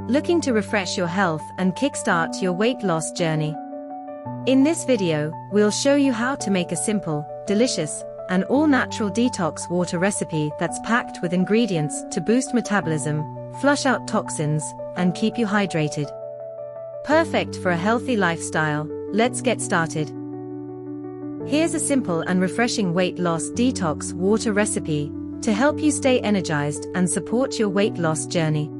Looking to refresh your health and kickstart your weight loss journey? In this video, we'll show you how to make a simple, delicious, and all-natural detox water recipe that's packed with ingredients to boost metabolism, flush out toxins, and keep you hydrated. Perfect for a healthy lifestyle. Let's get started. Here's a simple and refreshing weight loss detox water recipe to help you stay energized and support your weight loss journey.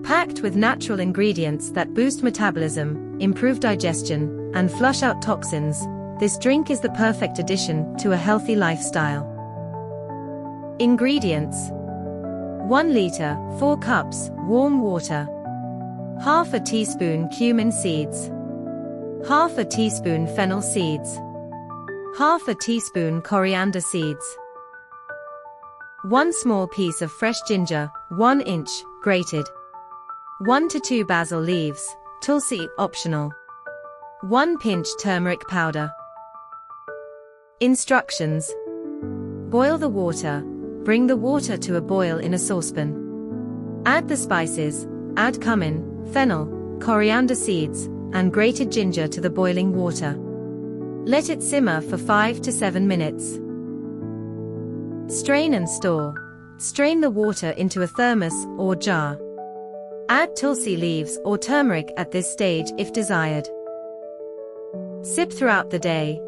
Packed with natural ingredients that boost metabolism, improve digestion, and flush out toxins, this drink is the perfect addition to a healthy lifestyle. Ingredients: 1 liter, 4 cups, warm water. Half a teaspoon cumin seeds. Half a teaspoon fennel seeds. Half a teaspoon coriander seeds. 1 small piece of fresh ginger, 1 inch, grated. 1 to 2 basil leaves, tulsi optional. 1 pinch turmeric powder. Instructions: boil the water. Bring the water to a boil in a saucepan. Add the spices, add cumin, fennel, coriander seeds, and grated ginger to the boiling water. Let it simmer for 5 to 7 minutes. Strain and store. Strain the water into a thermos or jar. Add tulsi leaves or turmeric at this stage if desired. Sip throughout the day.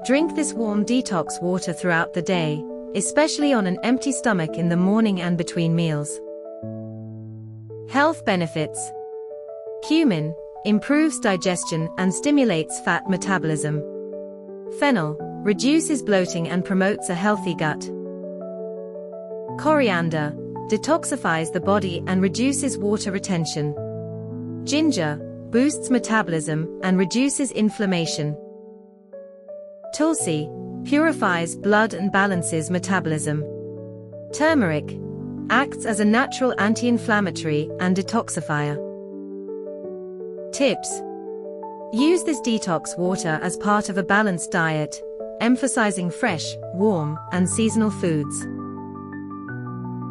Drink this warm detox water throughout the day, especially on an empty stomach in the morning and between meals. Health benefits: cumin improves digestion and stimulates fat metabolism. Fennel reduces bloating and promotes a healthy gut. Coriander detoxifies the body and reduces water retention. Ginger boosts metabolism and reduces inflammation. Tulsi purifies blood and balances metabolism. Turmeric acts as a natural anti-inflammatory and detoxifier. Tips: use this detox water as part of a balanced diet, emphasizing fresh, warm, and seasonal foods.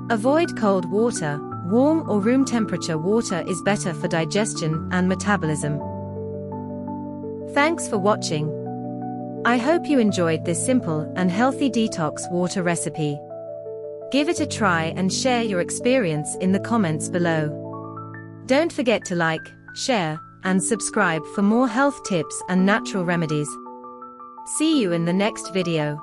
Avoid cold water. Warm or room temperature water is better for digestion and metabolism. Thanks for watching. I hope you enjoyed this simple and healthy detox water recipe. Give it a try and share your experience in the comments below. Don't forget to like, share, and subscribe for more health tips and natural remedies. See you in the next video.